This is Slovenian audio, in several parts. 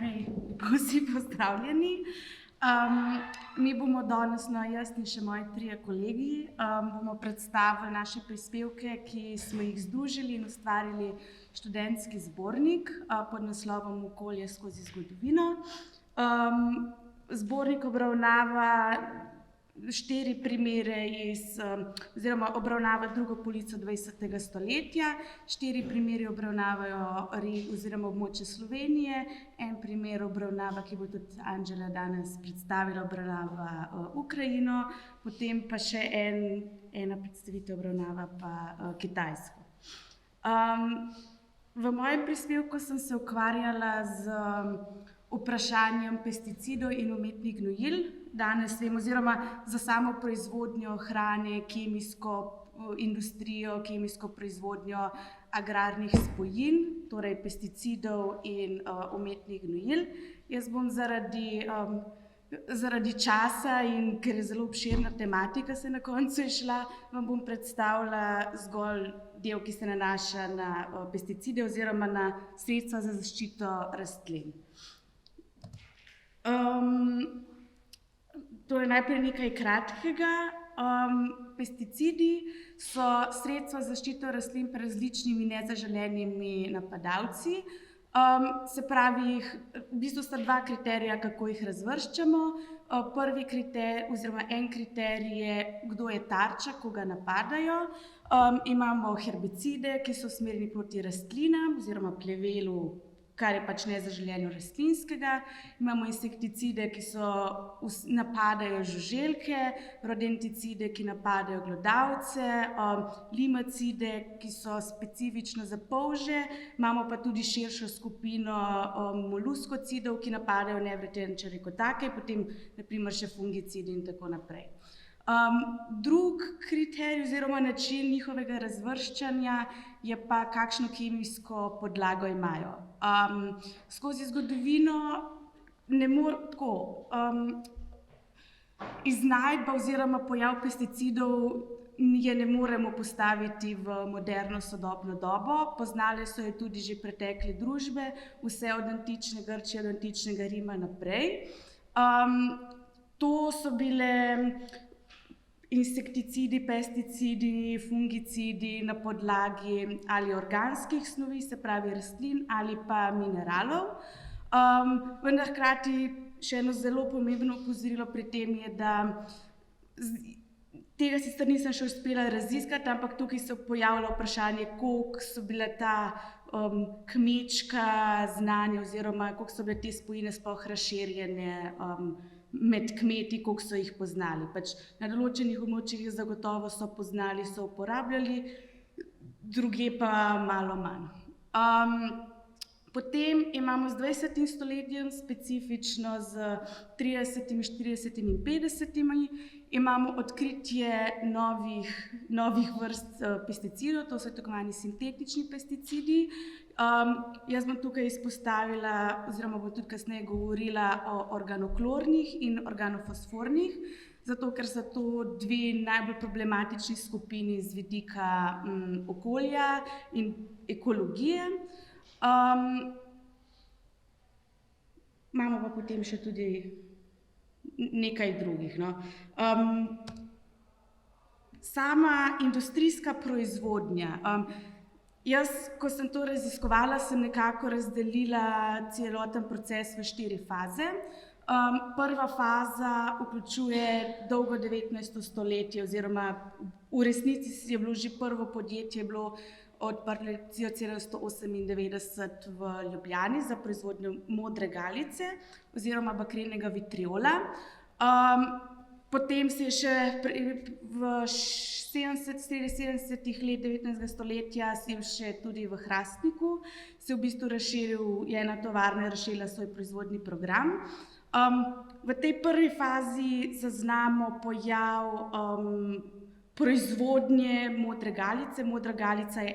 najprej vsi pozdravljeni. Mi bomo danes, jaz in še moji trije kolegi, bomo predstavili naše prispevke, ki smo jih združili in ustvarili študentski zbornik pod naslovom Okolje skozi zgodovino. Zbornik obravnava 4 primere oziroma obravnava drugo polovico 20. stoletja, 4 primeri obravnavajo oziroma območje Slovenije, en primer obravnava, ki bo tudi Anđela danes predstavila, obravnava Ukrajino, potem pa še ena predstavitev obravnava pa Kitajsko. V mojem prispevku sem se ukvarjala z vprašanjem pesticidov in umetnih gnojil. Danes vem, oziroma za samo proizvodnjo hrane, kemijsko industrijo, kemijsko proizvodnjo agrarnih spojin, torej pesticidov in umetnih gnojil. Jaz bom zaradi časa in ker je zelo obširna tematika se na koncu izšla, vam bom predstavila zgolj del, ki se nanaša na pesticide oziroma na sredstva za zaščito rastlin. To je najprej nekaj kratkega. Pesticidi so sredstva za zaščito rastlin pred različnimi nezaželenimi napadalci. Se pravi, v bistvu sta 2 kriterija, kako jih razvrščamo. Prvi kriterij oziroma en kriterij je, kdo je tarča, koga napadajo. Imamo herbicide, ki so usmerjeni proti rastlinam oziroma plevelu, kar je pač nezaželeno rastlinskega. Imamo insekticide, ki napadajo žuželke, rodenticide, ki napadajo glodavce, limacide, ki so specifično za polže. Imamo pa tudi širšo skupino moluskocidov, ki napadajo nevretenčarje kot take, potem na primer še fungicidi in tako naprej. Drug kriterij oziroma način njihovega razvrščanja je pa, kakšno kemijsko podlago imajo. Skozi zgodovino iznajdba oziroma pojav pesticidov ne moremo postaviti v moderno sodobno dobo. Poznale so jo tudi že pretekle družbe, vse od antične Grčije do antičnega Rima naprej. To so bile insekticidi, pesticidi, fungicidi na podlagi ali organskih snovi, se pravi rastlin, ali pa mineralov. Vendar hkrati še eno zelo pomembno opozorilo pri tem je, da tega sicer nisem še uspela raziskati, ampak tukaj se pojavlja vprašanje, koliko so bile ta kmečka znanja oziroma koliko so bile te spojine sploh razširjene med kmeti, koliko so jih poznali. Pač na določenih območjih jih zagotovo so poznali, so uporabljali, drugje pa malo manj. Potem imamo z 20. stoletjem, specifično z 30., 40. in 50. imamo odkritje novih vrst pesticidov, to so tako imenovani sintetični pesticidi. Jaz bom tukaj izpostavila, oziroma bom tudi kasneje govorila o organoklornih in organofosfornih, zato ker so to 2 najbolj problematični skupini z vidika okolja in ekologije. Imamo pa potem še tudi nekaj drugih. Sama industrijska proizvodnja. Jaz, ko sem to raziskovala, sem nekako razdelila celoten proces v 4 faze. Prva faza vključuje dolgo 19. stoletje oziroma v resnici je bilo že prvo podjetje odprto leta 1798 v Ljubljani za proizvodnjo modre galice oziroma bakrenega vitriola. Potem se je še v 70. let 19. stoletja še tudi v Hrastniku se v bistvu razširil, je ena tovarna razširila svoj proizvodni program. V tej prvi fazi zaznamo pojav proizvodnje modre galice. Modra galica je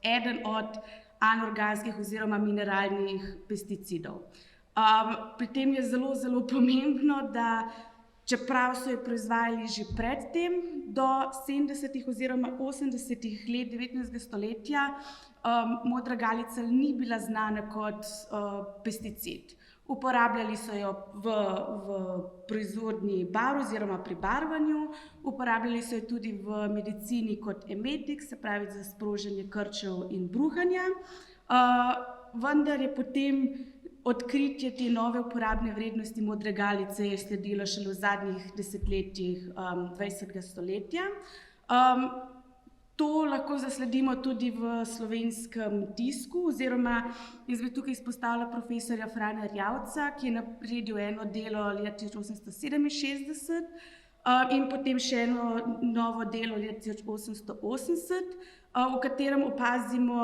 eden od anorganskih oziroma mineralnih pesticidov. Pri tem je zelo, zelo pomembno, da čeprav so jo proizvajali že predtem, do 70. oziroma 80. let 19. stoletja, modra galica ni bila znana kot pesticid. Uporabljali so jo v proizvodnji barv oziroma pri barvanju, uporabljali so jo tudi v medicini kot emetik, se pravi za sprožanje krčev in bruhanja, vendar je potem odkritje te nove uporabne vrednosti modre galice je sledilo šele v zadnjih desetletjih 20. stoletja. To lahko zasledimo tudi v slovenskem tisku, oziroma jaz bi tukaj izpostavila profesorja Frana Erjavca, ki je naredil eno delo leta 1867 in potem še eno novo delo leta 1880, v katerem opazimo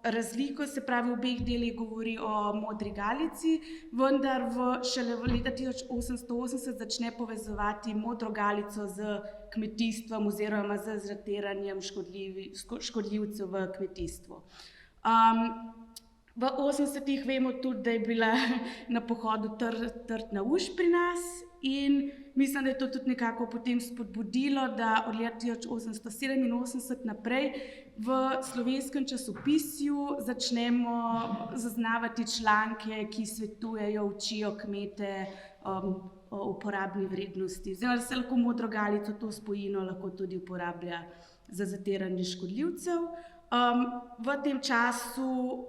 razliko, se pravi, v obeh delih govori o modri galici, vendar šele v leta 1880 začne povezovati modro galico z kmetijstvom oziroma z zatiranjem škodljivcev v kmetijstvu. V 80-ih vemo tudi, da je bila na pohodu trtna uš pri nas in mislim, da je to tudi nekako potem spodbudilo, da od leta 1887 naprej v slovenskem časopisju začnemo zaznavati članke, ki svetujejo, učijo kmete o uporabni vrednosti. Zdaj, da se lahko modro galico, to spojino, lahko tudi uporablja za zatiranje škodljivcev. V tem času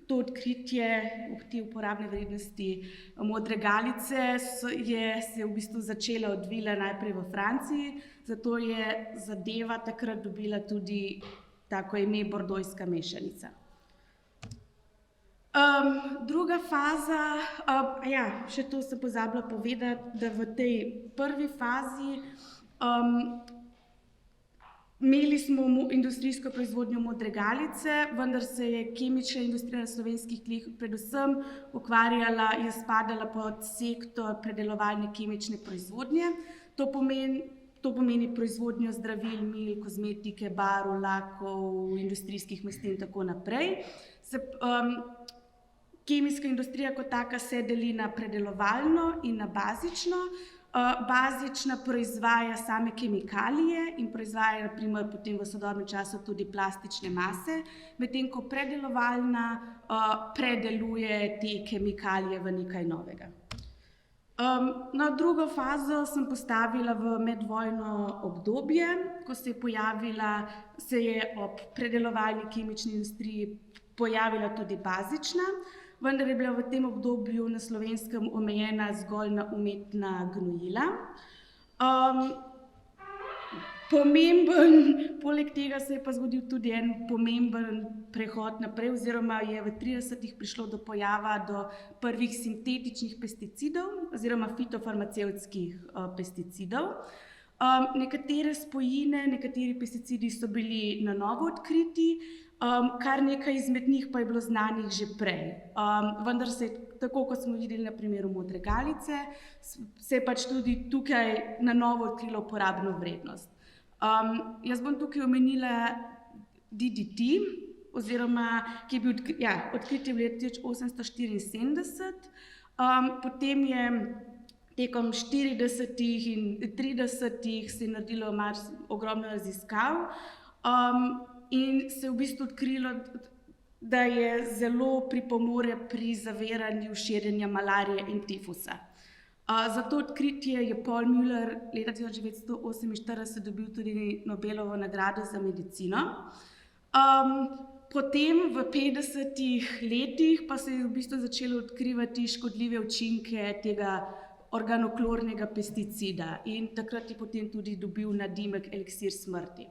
to odkritje te uporabne vrednosti modre galice se je v bistvu začela odvila najprej v Franciji, zato je zadeva takrat dobila tudi tako ime bordojska mešanica. Druga faza, še to sem pozabila povedati, da v tej prvi fazi imeli smo industrijsko proizvodnjo modre galice, vendar se je kemična industrija na slovenskih tleh predvsem ukvarjala, je spadala pod sektor predelovalne kemične proizvodnje. To pomeni proizvodnjo zdravil, mil, kozmetike, barv, lakov, industrijskih masti in tako naprej. Kemijska industrija kot taka se deli na predelovalno in na bazično. Bazična proizvaja same kemikalije in proizvaja na primer potem v sodobnem času tudi plastične mase, medtem ko predelovalna predeluje te kemikalije v nekaj novega. Drugo fazo sem postavila v medvojno obdobje, ko se je ob predelovalni kemični industriji pojavila tudi bazična, vendar je bila v tem obdobju na Slovenskem omejena zgolj na umetna gnojila. Poleg tega se je pa zgodil tudi en pomemben prehod naprej, oziroma je v 30-ih prišlo do pojava do prvih sintetičnih pesticidov oziroma fitofarmacevtskih pesticidov. Nekatere spojine, nekateri pesticidi so bili na novo odkriti, kar nekaj izmed njih pa je bilo znanih že prej. Vendar se je, tako kot smo videli na primeru modre galice, se je pač tudi tukaj na novo odkrilo uporabno vrednost. Jaz bom tukaj omenila DDT, oziroma ki je bil odkrit v letu 1874, potem je tekom 40-ih in 30-ih se je naredilo ogromno raziskav in se je v bistvu odkrilo, da je zelo pripomore pri zaviranju širjenja malarije in tifusa. Za to odkritje je Paul Müller leta 1948 dobil tudi Nobelovo nagrado za medicino. Potem v 50-ih letih pa se je v bistvu začelo odkrivati škodljive učinke tega organoklornega pesticida in takrat je potem tudi dobil nadimek eliksir smrti.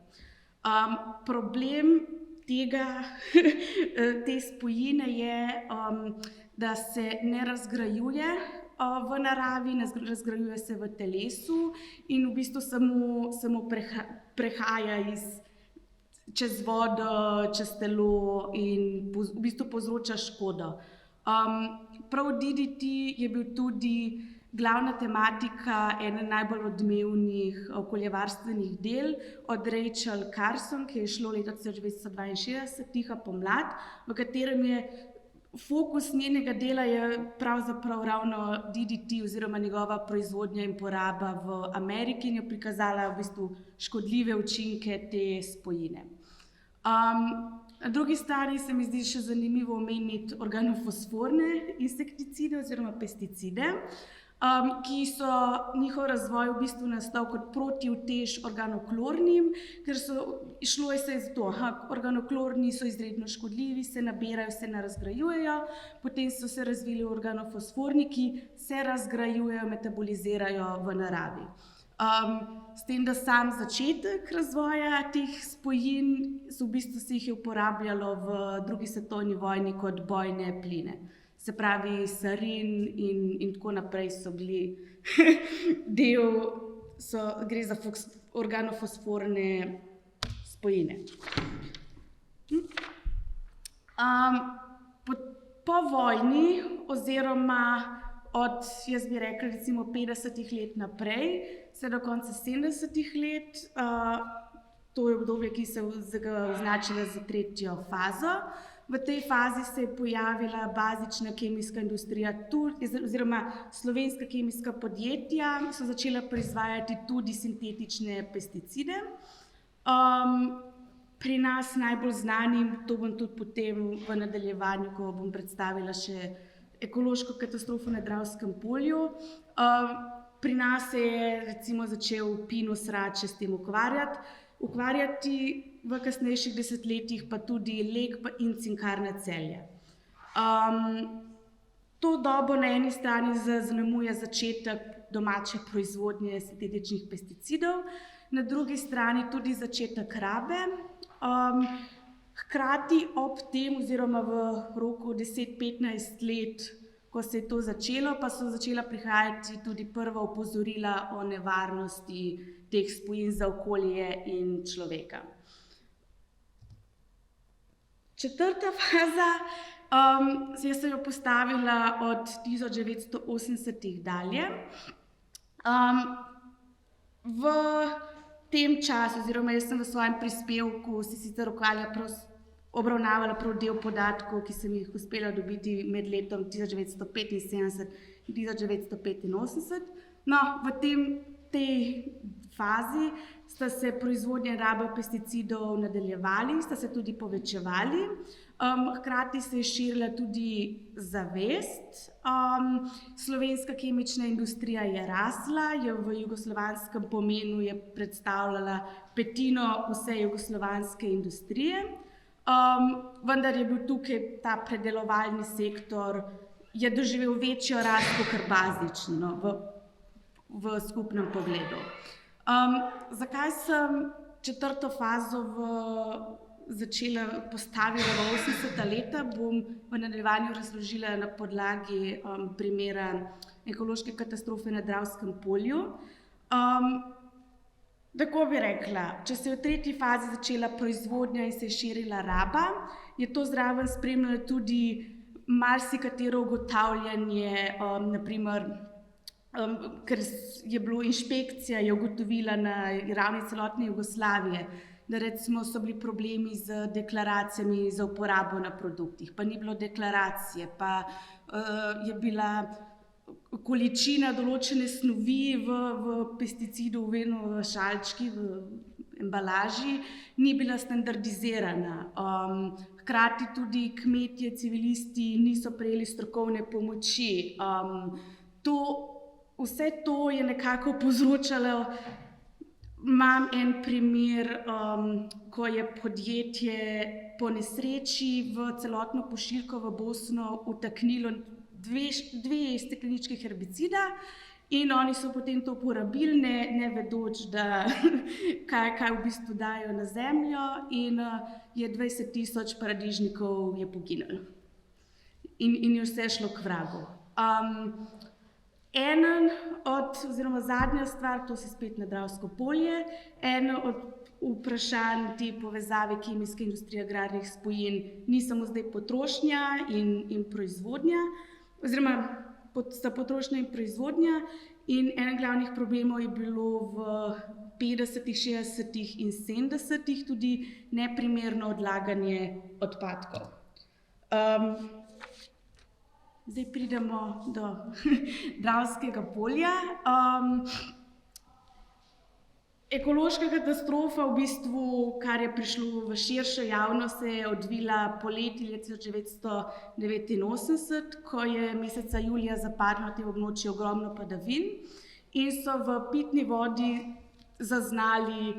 Problem te spojine je, da se ne razgrajuje v naravi, ne razgrajuje se v telesu in v bistvu samo prehaja čez vodo, čez telo in v bistvu povzroča škodo. Prav DDT je bil tudi glavna tematika ene najbolj odmevnih okoljevarstvenih del od Rachel Carson, ki je šlo leta 1962, Tiha pomlad, v katerem je fokus njenega dela je pravzaprav ravno DDT oziroma njegova proizvodnja in poraba v Ameriki in je prikazala v bistvu škodljive učinke te spojine. Na drugi strani se mi zdi še zanimivo omeniti organofosforne insekticide oziroma pesticide, ki so njihov razvoj v bistvu nastal kot protiutež organoklornim, ker šlo je se za to, organoklorni so izredno škodljivi, se nabirajo, se ne razgrajujejo, potem so se razvili organofosforni, ki se razgrajujejo, metabolizirajo v naravi. S tem, da sam začetek razvoja teh spojin v bistvu se jih je uporabljalo v drugi svetovni vojni kot bojne pline. Se pravi, sarin in tako naprej so bili gre za organofosforne spojine. Po vojni oziroma od, jaz bi rekla, recimo 50 let naprej, vse do konca 70 let, to je obdobje, ki se je označila za tretjo fazo. V tej fazi se je pojavila bazična kemijska industrija, oziroma slovenska kemijska podjetja so začela proizvajati tudi sintetične pesticide. Pri nas najbolj znanim, to bom tudi potem v nadaljevanju, ko bom predstavila še ekološko katastrofo na Dravskem polju. Pri nas se je recimo začel Pinus Rače s tem ukvarjati v kasnejših desetletjih pa tudi Lek in Cinkarna Celje. To dobo na eni strani zaznamuje začetek domače proizvodnje sintetičnih pesticidov, na drugi strani tudi začetek rabe. Hkrati ob tem oziroma v roku 10-15 let, ko se je to začelo, pa so začela prihajati tudi prva opozorila o nevarnosti teh spojin za okolje in človeka. Četrta faza, jaz sem jo postavila od 1980 dalje. V tem času, oziroma jaz sem v svojem prispevku si sicer obravnavala prav del podatkov, ki sem jih uspela dobiti med letom 1975 in 1985. No, v tej fazi sta se proizvodnja in raba pesticidov nadaljevali, sta se tudi povečevali. Hkrati se je širila tudi zavest. Slovenska kemična industrija je rasla, je v jugoslovanskem pomenu je predstavljala petino vse jugoslovanske industrije. Vendar je bil tukaj ta predelovalni sektor, je doživel večjo rast kot bazični, v skupnem pogledu. Zakaj sem četrto fazo postavila v 80. leta, bom v nadaljevanju razložila na podlagi primera ekološke katastrofe na Dravskem polju. Tako bi rekla, če se je v tretji fazi začela proizvodnja in se je širila raba, je to zraven spremljalo tudi marsikatero ugotavljanje, naprimer, ker je bilo inšpekcija, je ugotovila na ravni celotne Jugoslavije, da recimo so bili problemi z deklaracijami za uporabo na produktih, pa ni bilo deklaracije, pa je bila količina določene snovi v pesticidu, v šalčki, v embalaži, ni bila standardizirana. Hkrati tudi kmetje, civilisti niso prejeli strokovne pomoči. Vse to je nekako povzročalo. Imam en primer, ko je podjetje po nesreči v celotno pošiljko v Bosno vtaknilo dve steklenički herbicida in oni so potem to uporabili, ne vedoč, kaj v bistvu dajo na zemljo, in je 20.000 paradižnikov je poginilo. In je vse šlo k vragu. Oziroma zadnja stvar, to se spet na Dravsko polje, eno od vprašanj te povezave kemijske industrije agrarnih spojin ni samo zdaj potrošnja in proizvodnja, oziroma sta potrošnja in proizvodnja, in eden glavnih problemov je bilo v 50., 60. in 70. tudi neprimerno odlaganje odpadkov. Zdaj pridemo do Dravskega polja. Ekološka katastrofa, v bistvu, kar je prišlo v širšo javnost, se je odvila poleti leta 1989, ko je meseca julija zapadlo na tem območju ogromno padavin in so v pitni vodi zaznali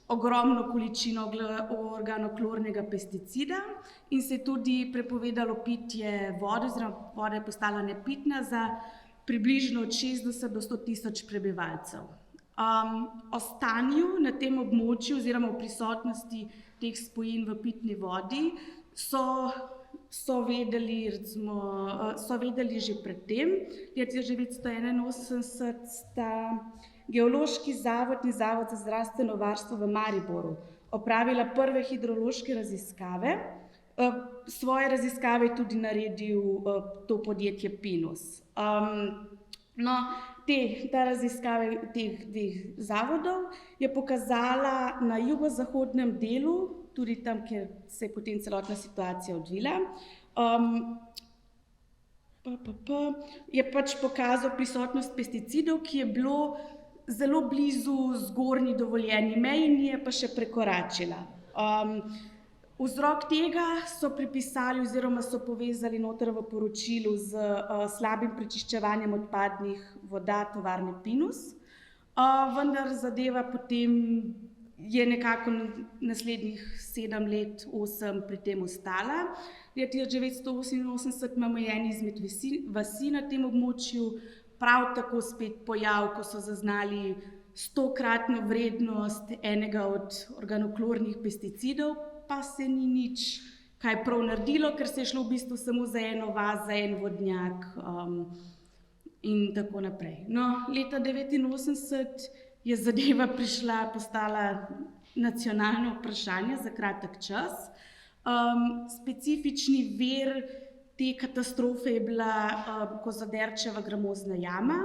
ogromno količino organoklornega pesticida in se je tudi prepovedalo pitje vode, oziroma voda je postala nepitna za približno od 60 do 100 tisoč prebivalcev. O stanju na tem območju oziroma o prisotnosti teh spojin v pitni vodi so vedeli že pred tem. Leta 1981 sta Geološki zavod in Zavod za zdravstveno varstvo v Mariboru opravila prve hidrološke raziskave. Svoje raziskave je tudi naredil to podjetje Pinus. Ta raziskava teh dveh zavodov je pokazala na jugozahodnem delu, tudi tam, kjer se je potem celotna situacija odvila, je pač pokazal prisotnost pesticidov, ki je bilo zelo blizu zgornji dovoljeni meji in je pa še prekoračila. Vzrok tega so pripisali oziroma so povezali noter v poročilu z slabim prečiščevanjem odpadnih voda tovarne Pinus, vendar zadeva potem je nekako naslednjih 7 let, 8 pri tem ostala. Leta 1988 imamo eni izmed vasi na tem območju prav tako spet pojav, ko so zaznali 100-kratno vrednost enega od organoklornih pesticidov, pa se ni nič kaj prav naredilo, ker se je šlo v bistvu samo za eno vas, za en vodnjak in tako naprej. Leta 1989 je zadeva postala nacionalno vprašanje za kratek čas. Specifični vir te katastrofe je bila Kozoderčeva gramozna jama,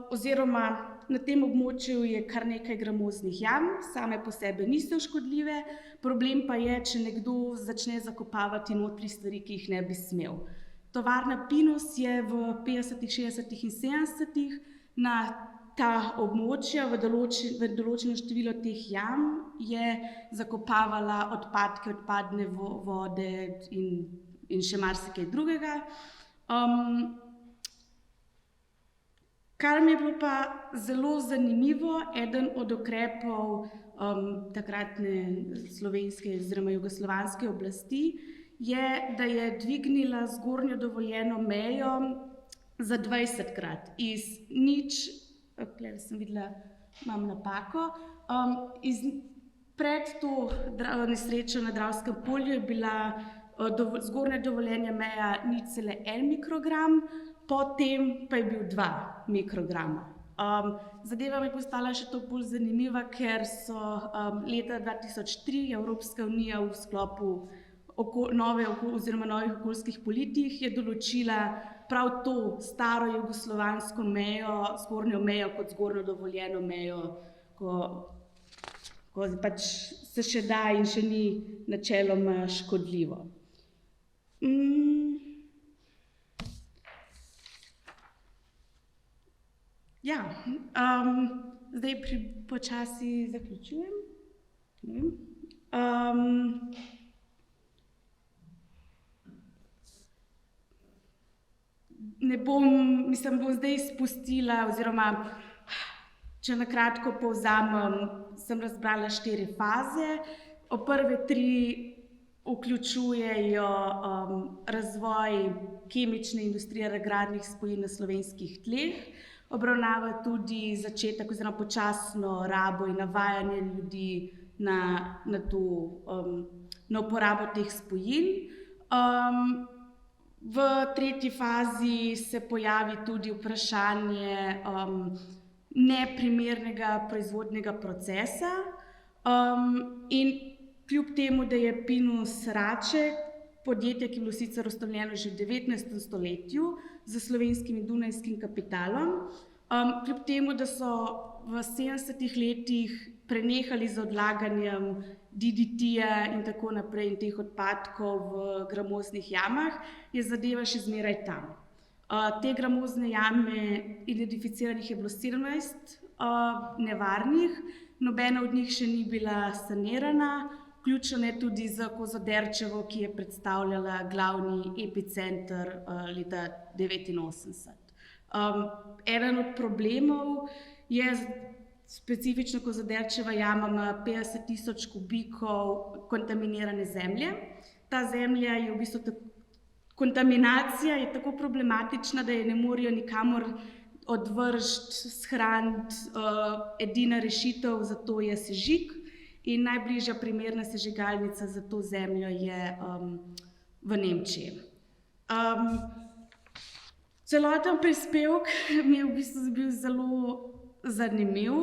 oziroma na tem območju je kar nekaj gramoznih jam, same po sebi niso škodljive, problem pa je, če nekdo začne zakopavati notri stvari, ki jih ne bi smel. Tovarna Pinus je v 50., 60. in 70. na ta območja, v določeno število teh jam, je zakopavala odpadke, odpadne vode in še marsikaj drugega. Kar mi je bilo pa zelo zanimivo, eden od ukrepov takratne slovenske oziroma jugoslovanske oblasti je, da je dvignila zgornjo dovoljeno mejo za 20-krat. Iz nič, tukaj sem videla, imam napako, pred to nesrečo na Dravskem polju je bila zgornja dovoljena meja 0,1 mikrogram, potem pa je bil 2 mikrograma. Zadeva mi je postala še to bolj zanimiva, ker so leta 2003 Evropska unija v sklopu novih okoljskih politik je določila prav to staro jugoslovansko mejo, zgornjo mejo kot zgornjo dovoljeno mejo, ko pač se še da in še ni načeloma škodljivo. Zdaj počasi zaključujem. Bom zdaj spustila, oziroma če na kratko povzamem, sem razbrala 4 faze. Prve 3 vključujejo razvoj kemične industrije agrarnih spojin na slovenskih tleh, obravnava tudi začetek oziroma počasno rabo in navajanje ljudi na uporabo teh spojin. V tretji fazi se pojavi tudi vprašanje neprimernega proizvodnega procesa in kljub temu, da je Pinus Raček podjetje, ki je bilo sicer ustanovljeno že v 19. stoletju z slovenskim in dunajskim kapitalom, Kljub temu, da so v 70-ih letih prenehali z odlaganjem DDT-ja in tako naprej in teh odpadkov v gramoznih jamah, je zadeva še zmeraj tam. Te gramozne jame, identificiranih je bilo 17 nevarnih, nobena od njih še ni bila sanirana, vključena je tudi z Kozoderčevo, ki je predstavljala glavni epicenter leta 1989. Eden od problemov je specifično Kozoderčeva jama, ima 50.000 kubikov kontaminirane zemlje. Ta zemlja je v bistvu kontaminacija je tako problematična, da je ne morejo nikamor odvršiti, shraniti. Edina rešitev za to je sežig in najbližja primerna sežigalnica za to zemljo je v Nemčiji. Celoten prispevek mi je v bistvu bil zelo zanimiv.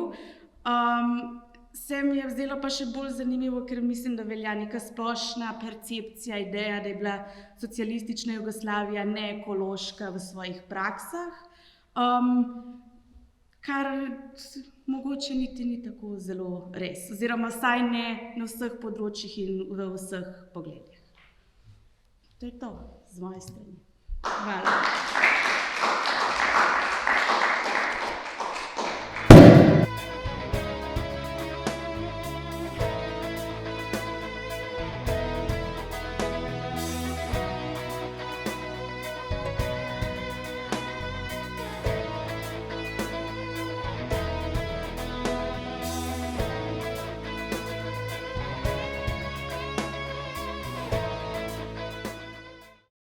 Se mi je zdelo pa še bolj zanimivo, ker mislim, da velja neka splošna percepcija, ideja, da je bila socialistična Jugoslavija neekološka v svojih praksah, kar mogoče niti ni tako zelo res, oziroma vsaj ne na vseh področjih in v vseh pogledih. To je to z moje strani. Hvala.